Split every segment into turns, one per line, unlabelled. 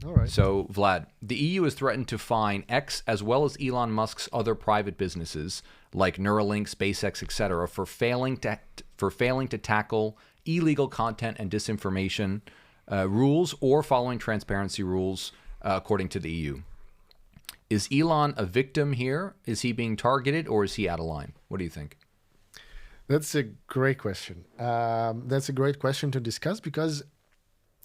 All right.
So, Vlad, the EU has threatened to fine X as well as Elon Musk's other private businesses like Neuralink, SpaceX, etc., for failing to tackle illegal content and disinformation rules or following transparency rules, according to the EU. Is Elon a victim here? Is he being targeted, or is he out of line? What do you think?
That's a great question. That's a great question to discuss because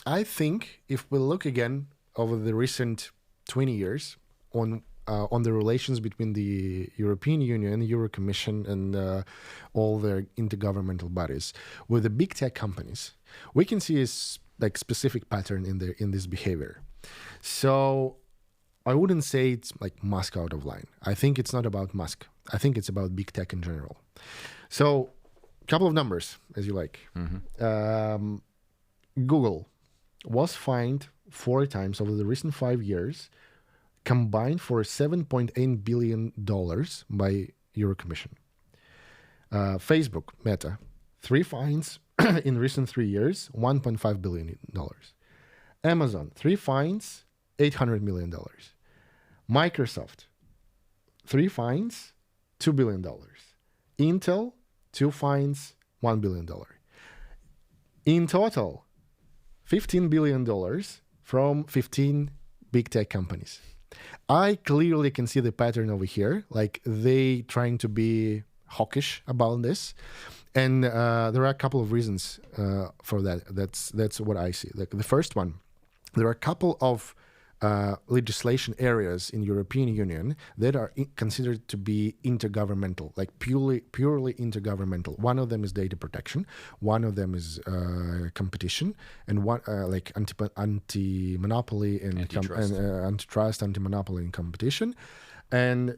I think if we look again over the recent 20 years on the relations between the European Union, Euro Commission, and all their intergovernmental bodies with the big tech companies, we can see a specific pattern in this behavior. So I wouldn't say it's like Musk out of line. I think it's not about Musk. I think it's about big tech in general. So, a couple of numbers, as you like. Mm-hmm. Google was fined 4 times over the recent 5 years, combined for $7.8 billion by Euro Commission. Facebook, Meta, 3 fines in recent 3 years, $1.5 billion. Amazon, 3 fines, $800 million. Microsoft, 3 fines, $2 billion. Intel, 2 fines, $1 billion. In total, $15 billion from 15 big tech companies. I clearly can see the pattern over here, like they trying to be hawkish about this. And there are a couple of reasons for that. That's what I see. Like the first one, there are a couple of legislation areas in European Union that are considered to be intergovernmental, like purely intergovernmental. One of them is data protection, one of them is competition, and one like anti-monopoly and antitrust, anti-monopoly and competition, and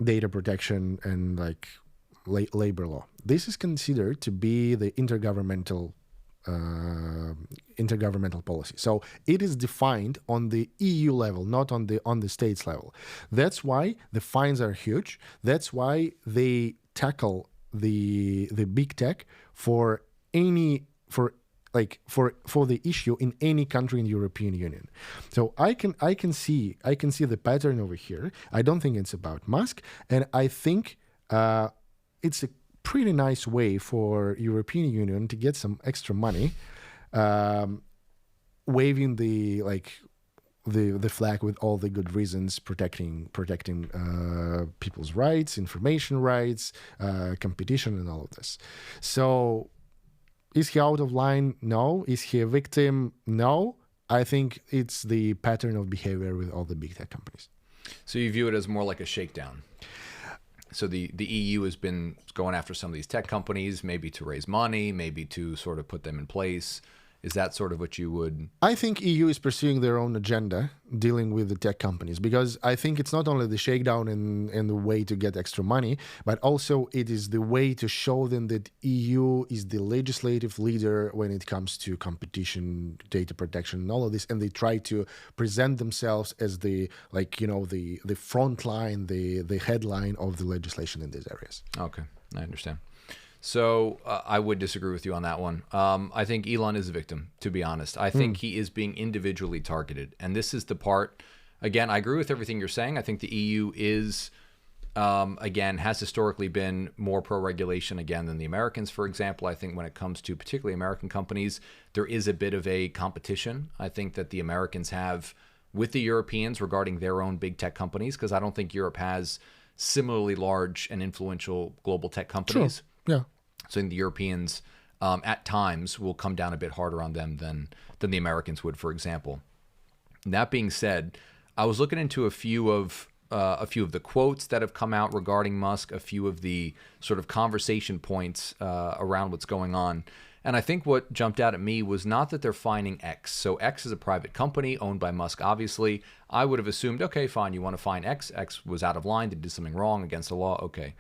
data protection and like labor law. This is considered to be the intergovernmental policy. So it is defined on the EU level, not on the states level. That's why the fines are huge. That's why they tackle the big tech for the issue in any country in the European Union. So I can see the pattern over here. I don't think it's about Musk, and I think it's a pretty nice way for European Union to get some extra money, waving the flag with all the good reasons, protecting people's rights, information rights, competition, and all of this. So, is he out of line? No. Is he a victim? No. I think it's the pattern of behavior with all the big tech companies.
So you view it as more like a shakedown. So the EU has been going after some of these tech companies, maybe to raise money, maybe to sort of put them in place. Is that sort of what you would...
I think EU is pursuing their own agenda dealing with the tech companies, because I think it's not only the shakedown and the way to get extra money, but also it is the way to show them that EU is the legislative leader when it comes to competition, data protection, and all of this. And they try to present themselves as the front line, the headline of the legislation in these areas.
Okay, I understand. So I would disagree with you on that one. I think Elon is a victim, to be honest. I think he is being individually targeted. And this is the part, again, I agree with everything you're saying. I think the EU is, again, has historically been more pro-regulation, again, than the Americans, for example. I think when it comes to particularly American companies, there is a bit of a competition. I think that the Americans have with the Europeans regarding their own big tech companies, because I don't think Europe has similarly large and influential global tech companies.
Sure. Yeah.
So I think the Europeans at times will come down a bit harder on them than the Americans would, for example. And that being said, I was looking into a few of the quotes that have come out regarding Musk, a few of the sort of conversation points around what's going on. And I think what jumped out at me was not that they're fining X. So X is a private company owned by Musk, obviously. I would have assumed, okay, fine, you want to fine X. X was out of line, they did something wrong against the law, okay.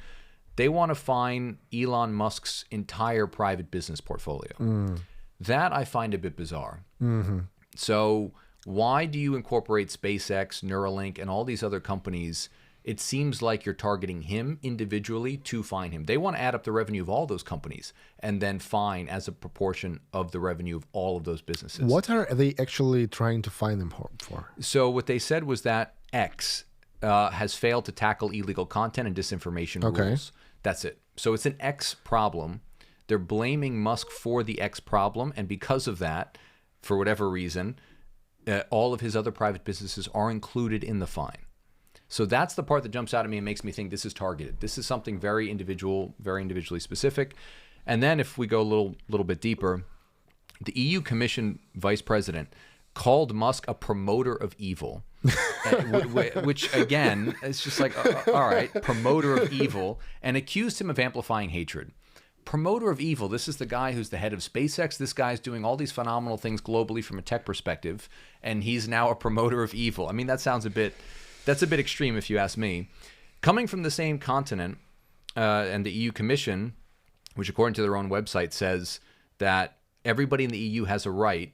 They want to fine Elon Musk's entire private business portfolio. That I find a bit bizarre. Mm-hmm. So why do you incorporate SpaceX, Neuralink, and all these other companies it seems like you're targeting him individually to fine him. They want to add up the revenue of all those companies and then fine as a proportion of the revenue of all of those businesses.
What are they actually trying to fine them for?
So what they said was that X has failed to tackle illegal content and disinformation rules. That's it. So it's an X problem. They're blaming Musk for the X problem, and because of that, for whatever reason, all of his other private businesses are included in the fine. So that's the part that jumps out at me and makes me think this is targeted. This is something very individual, very individually specific. And then if we go a little bit deeper, the EU Commission Vice President called Musk a promoter of evil, which again, it's just like, all right, promoter of evil, and accused him of amplifying hatred. Promoter of evil, this is the guy who's the head of SpaceX. This guy's doing all these phenomenal things globally from a tech perspective, and he's now a promoter of evil. I mean, that's a bit extreme if you ask me. Coming from the same continent, and the EU Commission, which according to their own website says that everybody in the EU has a right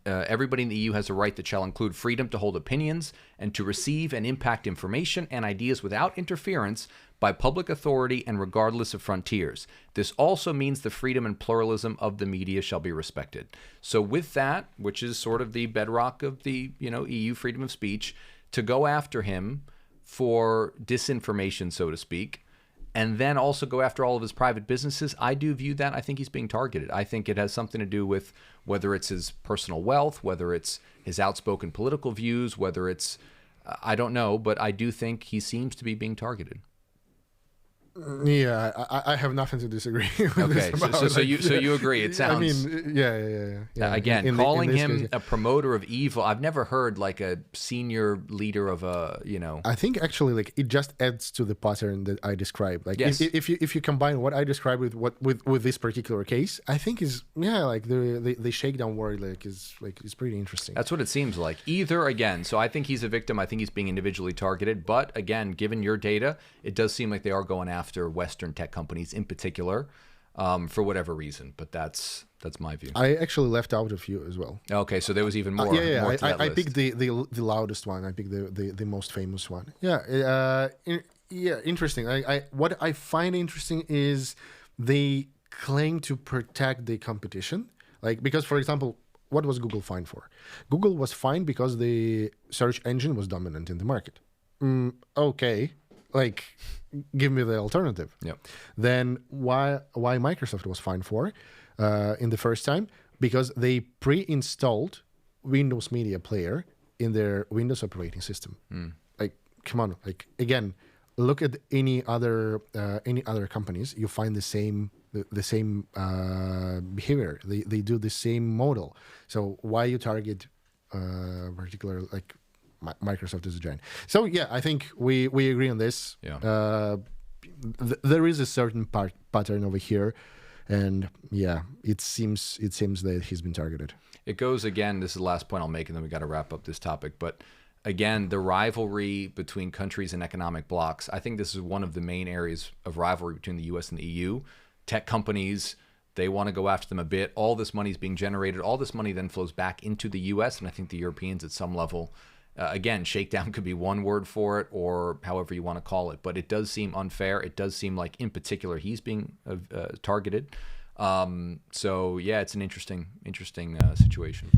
that shall include freedom to hold opinions and to receive and impact information and ideas without interference by public authority and regardless of frontiers. This also means the freedom and pluralism of the media shall be respected. So with that, which is sort of the bedrock of the EU freedom of speech, to go after him for disinformation, so to speak, and then also go after all of his private businesses, I do view that. I think he's being targeted. I think it has something to do with whether it's his personal wealth, whether it's his outspoken political views, whether it's, I don't know, but I do think he seems to be being targeted.
Yeah, I have nothing to disagree with
okay,
this about,
so you agree. It sounds.
I mean, yeah.
Again, calling him
case,
a promoter of evil. I've never heard like a senior leader of a,
I think actually like it just adds to the pattern that I described. Like
yes.
if you combine what I described with this particular case, I think like the shakedown word is pretty interesting.
That's what it seems like. Either again, so I think he's a victim. I think he's being individually targeted. But again, given your data, it does seem like they are going after Western tech companies in particular, for whatever reason. But that's my view.
I actually left out a few as well.
Okay, so there was even more.
Yeah.
More
I picked the loudest one. I picked the most famous one. Yeah. Interesting. What I find interesting is they claim to protect the competition. Like, because for example, what was Google fined for? Google was fined because the search engine was dominant in the market. Okay. Like, give me the alternative.
Yep.
Then why Microsoft was fined for in the first time? Because they pre-installed Windows Media Player in their Windows operating system. Like, come on. Like, again, look at any other companies. You find the same behavior. They do the same model. So why you target particular like Microsoft is a giant. So yeah, I think we agree on this.
Yeah.
There is a certain pattern over here, and yeah, it seems that he's been targeted.
It goes again. This is the last point I'll make, and then we got to wrap up this topic. But again, the rivalry between countries and economic blocs. I think this is one of the main areas of rivalry between the U.S. and the EU. Tech companies, they want to go after them a bit. All this money is being generated. All this money then flows back into the U.S., and I think the Europeans at some level. Again, shakedown could be one word for it, or however you want to call it, but it does seem unfair. It does seem like, in particular, he's being targeted. So yeah, it's an interesting situation.